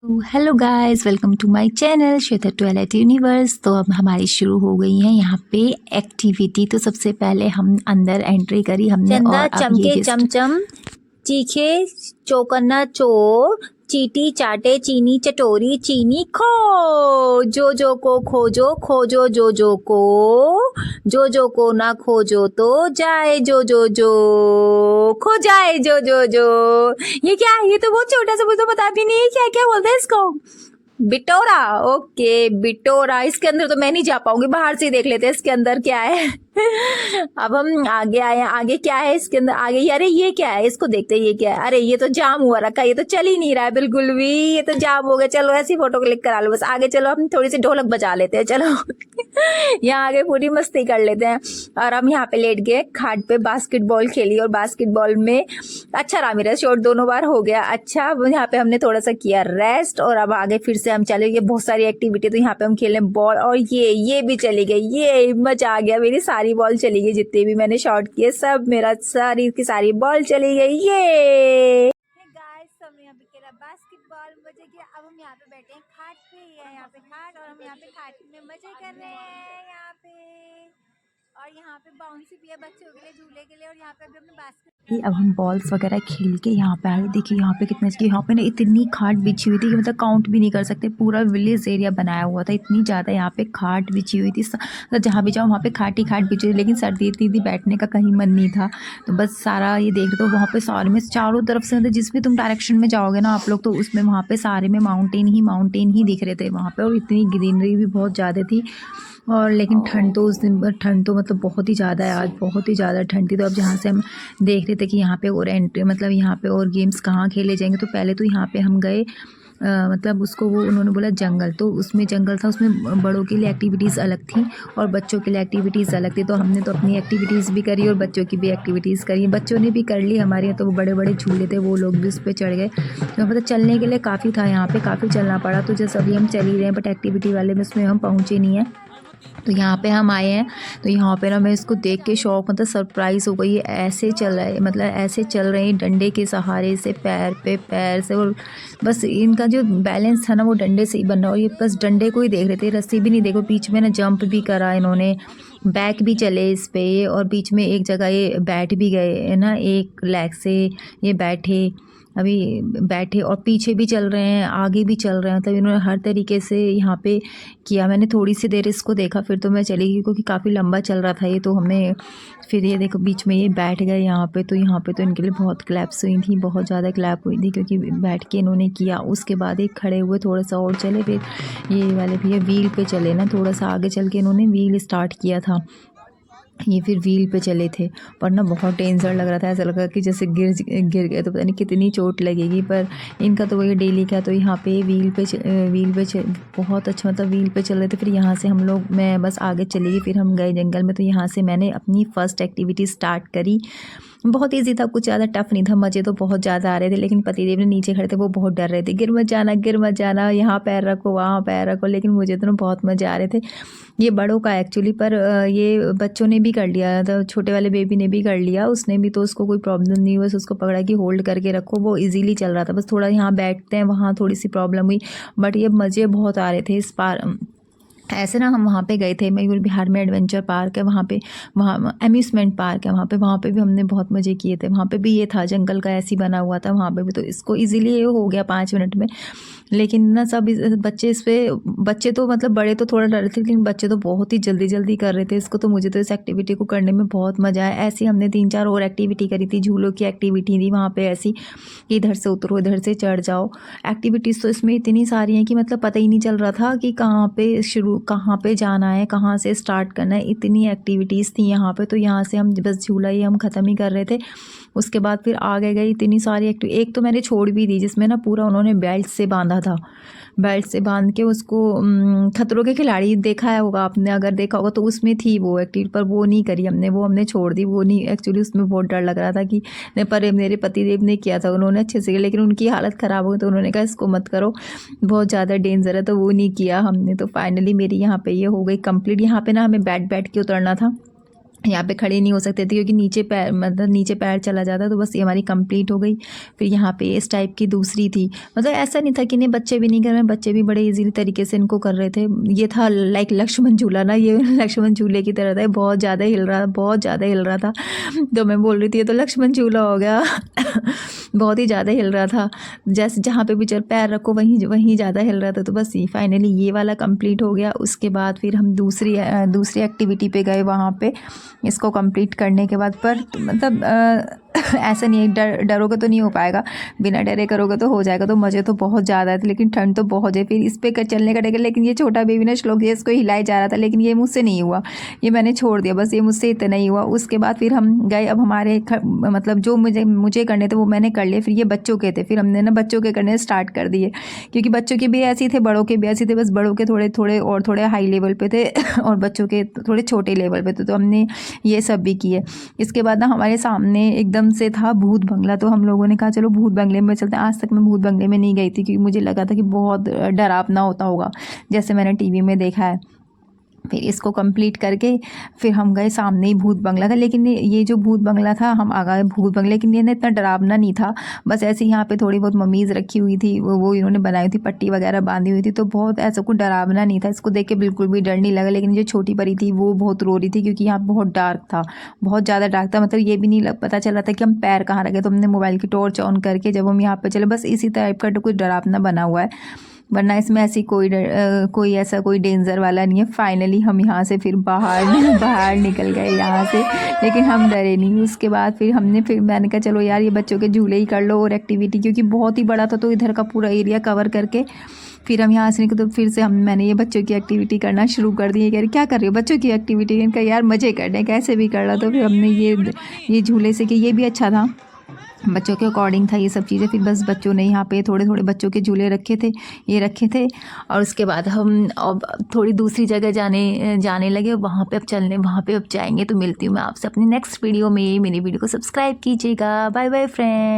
तो hello guys, welcome to my channel Shweta twilight universe. तो अब हमारी शुरू हो गई है यहाँ पे एक्टिविटी। तो सबसे पहले हम अंदर एंट्री करी हमने चंदा और अब ये चमके गेस्ट चमचम, चीखे चौकन्ना चोर, चीटी चाटे चीनी चटोरी चीनी खो। जो को खोजो खोजो जो को ना खोजो तो जाए जो खो जाए जो। ये क्या है? ये तो बहुत छोटा सा, मुझे तो पता भी नहीं है क्या क्या बोलते हैं इसको। बिटोरा। ओके बिटोरा। इसके अंदर तो मैं नहीं जा पाऊंगी, बाहर से ही देख लेते हैं इसके अंदर क्या है। अब हम आगे आए। आगे क्या है इसके अंदर? आगे अरे ये क्या है, इसको देखते हैं ये क्या है। अरे ये तो जाम हुआ रखा है, ये तो चल ही नहीं रहा है बिल्कुल भी, ये तो जाम हो गया। चलो ऐसी फोटो क्लिक करा लो बस। आगे चलो, हम थोड़ी सी ढोलक बजा लेते हैं। चलो यहाँ आगे पूरी मस्ती कर लेते हैं। और हम यहाँ पे लेट गए खाट पे, बास्केटबॉल खेली और बास्केटबॉल में अच्छा रहा मेरा शॉट, दोनों बार हो गया। अच्छा अब यहाँ पे हमने थोड़ा सा किया रेस्ट और अब आगे फिर से हम चले। ये बहुत सारी एक्टिविटी, तो यहाँ पे हम खेलें बॉल और ये भी चली गई। ये मजा आ गया, मेरी सारी बॉल चली गई, जितने भी मैंने शॉट किए सब मेरा सारी की सारी बॉल चली गई। ये गाइस सब यहाँ पे खेला बास्केटबॉल, मजे किया। अब हम यहाँ पे बैठे हैं खाट पे, यहाँ पे खाट, और हम यहाँ पे खाट में मजे कर रहे हैं यहाँ पे। और यहाँ पे बाउंसी भी है बच्चों के लिए, झूले के लिए। और यहाँ पे अभी हमने बास्केट अब हम बॉल्स वगैरह खेल के यहाँ पे आए। देखिए यहाँ पे कितने की यहाँ पे ना इतनी खाट बिछी हुई थी कि मतलब काउंट भी नहीं कर सकते। पूरा विलेज एरिया बनाया हुआ था, इतनी ज़्यादा यहाँ पे खाट बिछी हुई थी। मतलब जहाँ भी जाओ वहाँ पे खाट ही खाट बिछी हुई। लेकिन सर्दी इतनी थी, बैठने का कहीं मन नहीं था। तो बस सारा ये देख रहे तो वहाँ पे सारे में चारों तरफ से, मतलब जिस भी तुम डायरेक्शन में जाओगे ना आप लोग, तो उसमें वहाँ पे सारे में माउंटेन ही दिख रहे थे वहाँ पे। और इतनी ग्रीनरी भी बहुत ज़्यादा थी। और लेकिन ठंड तो उस दिन, ठंड तो मतलब बहुत ही ज़्यादा है, आज बहुत ही ज़्यादा ठंड थी। तो अब जहाँ से हम देख रहे थे कि यहाँ पे और एंट्री, मतलब यहाँ पे और गेम्स कहाँ खेले जाएंगे, तो पहले तो यहाँ पे हम गए मतलब उसको वो उन्होंने बोला जंगल। तो उसमें जंगल था, उसमें बड़ों के लिए एक्टिविटीज़ अलग थी और बच्चों के लिए एक्टिविटीज़ अलग थी। तो हमने तो अपनी एक्टिविटीज़ भी करी और बच्चों की भी एक्टिविटीज़ करी। बच्चों ने भी कर ली हमारे यहाँ, तो वो बड़े बड़े झूले थे, वो लोग भी उस पर चढ़ गए। तो मतलब चलने के लिए काफ़ी था, यहाँ पे काफ़ी चलना पड़ा। तो जैसे अभी हम चल ही रहे हैं, बट एक्टिविटी वाले में उसमें हम पहुँचे नहीं हैं। तो यहाँ पे हम आए हैं। तो यहाँ पे ना मैं इसको देख के शौक, मतलब सरप्राइज़ हो गई। ये ऐसे चल रहा है, मतलब ऐसे चल रहे हैं डंडे के सहारे से, पैर पे पैर से। और बस इनका जो बैलेंस था ना वो डंडे से ही बन रहा। और ये बस डंडे को ही देख रहे थे, रस्सी भी नहीं देखो। बीच में ना जंप भी करा इन्होंने, बैक भी चले इस पे, और बीच में एक जगह ये बैठ भी गए है ना, एक लेग से ये बैठे, अभी बैठे और पीछे भी चल रहे हैं, आगे भी चल रहे हैं। मतलब इन्होंने हर तरीके से यहाँ पे किया। मैंने थोड़ी सी देर इसको देखा, फिर तो मैं चली गई क्योंकि काफ़ी लंबा चल रहा था ये। तो हमने फिर ये देखो बीच में ये बैठ गए यहाँ पे। तो यहाँ पे तो इनके लिए बहुत क्लैप्स हुई थी, बहुत ज़्यादा क्लैप हुई थी, क्योंकि बैठ के इन्होंने किया। उसके बाद एक खड़े हुए, थोड़ा सा और चले, फिर ये वाले भैया व्हील पे चले ना, थोड़ा सा आगे चल के इन्होंने व्हील स्टार्ट किया था। ये फिर व्हील पे चले थे। पर ना बहुत डेंजर लग रहा था, ऐसा लगा कि जैसे गिर गए तो पता नहीं कितनी चोट लगेगी। पर इनका तो वही डेली का। तो यहाँ पे व्हील पे बहुत अच्छा, मतलब व्हील पे चल रहे थे। फिर यहाँ से हम लोग, मैं बस आगे चली गई, फिर हम गए जंगल में। तो यहाँ से मैंने अपनी फ़र्स्ट एक्टिविटी स्टार्ट करी। बहुत ईजी था, कुछ ज़्यादा टफ नहीं था। मज़े तो बहुत ज़्यादा आ रहे थे, लेकिन पतिदेव ने नीचे खड़े थे, वो बहुत डर रहे थे, गिर मत जाना, यहाँ पैर रखो वहाँ पैर रखो। लेकिन मुझे तो बहुत मज़े आ रहे थे। ये बड़ों का एक्चुअली, पर ये बच्चों ने भी कर लिया था, छोटे वाले बेबी ने भी कर लिया, उसने भी। तो उसको कोई प्रॉब्लम नहीं हुई, बस उसको पकड़ा कि होल्ड करके रखो, वो इजीली चल रहा था। बस थोड़ा यहाँ बैठते हैं वहाँ थोड़ी सी प्रॉब्लम हुई, बट ये मज़े बहुत आ रहे थे इस पार। ऐसे ना हम वहाँ पे गए थे, मयूर विहार में एडवेंचर पार्क है वहाँ पे, वहाँ अम्यूज़मेंट पार्क है वहाँ पे भी हमने बहुत मज़े किए थे। वहाँ पे भी ये था, जंगल का ऐसे ही बना हुआ था वहाँ पे भी। तो इसको इजीली ये हो गया 5 मिनट में। लेकिन ना सब बच्चे इस पे, बच्चे तो मतलब बड़े तो थोड़ा डर थे, लेकिन बच्चे तो बहुत ही जल्दी जल्दी कर रहे थे इसको। तो मुझे तो इस एक्टिविटी को करने में बहुत मज़ा आया। ऐसे ही हमने 3-4 और एक्टिविटी करी थी, झूलों की एक्टिविटी थी वहाँ पे ऐसी, इधर से उतरो इधर से चढ़ जाओ। एक्टिविटीज़ तो इसमें इतनी सारी हैं कि मतलब पता ही नहीं चल रहा था कि कहाँ पे जाना है, कहाँ से स्टार्ट करना है। इतनी एक्टिविटीज़ थी यहाँ पे। तो यहाँ से हम बस झूला ही हम ख़त्म ही कर रहे थे। उसके बाद फिर आगे गई, इतनी सारी एक तो मैंने छोड़ भी दी, जिसमें ना पूरा उन्होंने बेल्ट से बांधा था। बेल्ट से बांध के उसको, खतरों के खिलाड़ी देखा है होगा आपने, अगर देखा होगा तो उसमें थी वो एक्टिविटी, पर वो नहीं करी हमने, वो हमने छोड़ दी। वो नहीं, एक्चुअली उसमें बहुत डर लग रहा था कि, पर मेरे पतिदेव ने किया था, उन्होंने अच्छे से किया, लेकिन उनकी हालत ख़राब हो गई। तो उन्होंने कहा इसको मत करो, बहुत ज़्यादा डेंजर है, तो वो नहीं किया हमने। तो फाइनली मेरी यहाँ पे ये हो गई कंप्लीट। यहाँ पे ना हमें बैठ के उतरना था, यहाँ पे खड़े नहीं हो सकते थे क्योंकि नीचे पैर मतलब नीचे पैर चला जाता। तो बस ये हमारी कंप्लीट हो गई। फिर यहाँ पे इस टाइप की दूसरी थी, मतलब ऐसा नहीं था कि नहीं बच्चे भी नहीं कर रहे हैं, बच्चे भी बड़े इजीली तरीके से इनको कर रहे थे। ये था लाइक लक्ष्मण झूला ना, ये लक्ष्मण झूले की तरह था, बहुत ज़्यादा हिल रहा, बहुत ज़्यादा हिल रहा था। तो मैं बोल रही थी ये तो लक्ष्मण झूला हो गया। बहुत ही ज़्यादा हिल रहा था, जैसे जहाँ पे भी चल पैर रखो वहीं वहीं ज़्यादा हिल रहा था। तो बस फाइनली ये वाला कंप्लीट हो गया। उसके बाद फिर हम दूसरी एक्टिविटी पे गए वहाँ पे इसको कंप्लीट करने के बाद। पर मतलब ऐसा नहीं है, डरोगे तो नहीं हो पाएगा, बिना डरे करोगे तो हो जाएगा। तो मज़े तो बहुत ज़्यादा थे, लेकिन ठंड तो बहुत है। फिर इस पे चलने का डर, लेकिन ये छोटा बेबी ना श्लोक ये इसको हिलाया जा रहा था, लेकिन ये मुझसे नहीं हुआ, ये मैंने छोड़ दिया, बस ये मुझसे इतना ही हुआ। उसके बाद फिर हम गए, अब हमारे मतलब जो मुझे करने थे वो मैंने कर लिए। फिर ये बच्चों के थे, फिर हमने ना बच्चों के करने स्टार्ट कर दिए, क्योंकि बच्चों के भी ऐसे थे, बड़ों के भी ऐसे थे, बस बड़ों के थोड़े थोड़े और थोड़े हाई लेवल पे थे और बच्चों के थोड़े छोटे लेवल पे थे। तो हमने ये सब भी किए। इसके बाद ना हमारे सामने एकदम से था भूत बंगला, तो हम लोगों ने कहा चलो भूत बंगले में चलते हैं। आज तक मैं भूत बंगले में नहीं गई थी, क्योंकि मुझे लगा था कि बहुत डरावना होता होगा जैसे मैंने टीवी में देखा है। फिर इसको कंप्लीट करके फिर हम गए, सामने ही भूत बंगला था। लेकिन ये जो भूत बंगला था, हम आ गए भूत बंगले, लेकिन ये इतना डरावना नहीं था, बस ऐसे ही यहाँ पे थोड़ी बहुत मम्मीज़ रखी हुई थी, वो इन्होंने बनाई थी, पट्टी वगैरह बांधी हुई थी, तो बहुत ऐसा कुछ डरावना नहीं था। इसको देख के बिल्कुल भी डर नहीं लगा। लेकिन जो छोटी परी थी वो बहुत रो रही थी, क्योंकि यहाँ बहुत डार्क था, बहुत ज़्यादा डार्क था। मतलब ये भी नहीं पता चल रहा था कि हम पैर कहाँ रखे। तो हमने मोबाइल की टॉर्च ऑन करके जब हम यहाँ पे चले, बस इसी टाइप का कुछ डरावना बना हुआ है, वरना इसमें ऐसी कोई ऐसा कोई डेंजर वाला नहीं है। फाइनली हम यहाँ से फिर बाहर निकल गए यहाँ से, लेकिन हम डरे नहीं। उसके बाद फिर मैंने कहा चलो यार ये बच्चों के झूले ही कर लो और एक्टिविटी, क्योंकि बहुत ही बड़ा था, तो इधर का पूरा एरिया कवर करके फिर हम यहाँ से निकले। तो फिर से मैंने ये बच्चों की एक्टिविटी करना शुरू कर दी। कह रही क्या कर रही हो बच्चों की एक्टिविटी? इनका यार मज़े करने कैसे भी कर रहा। तो फिर हमने ये झूले से कि ये भी अच्छा था, बच्चों के अकॉर्डिंग था ये सब चीज़ें। फिर बस बच्चों ने यहाँ पे थोड़े थोड़े बच्चों के झूले रखे थे। और उसके बाद हम अब थोड़ी दूसरी जगह जाने लगे, वहाँ पे अब जाएंगे। तो मिलती हूँ मैं आपसे अपनी नेक्स्ट वीडियो में। मेरी वीडियो को सब्सक्राइब कीजिएगा। Bye bye friend.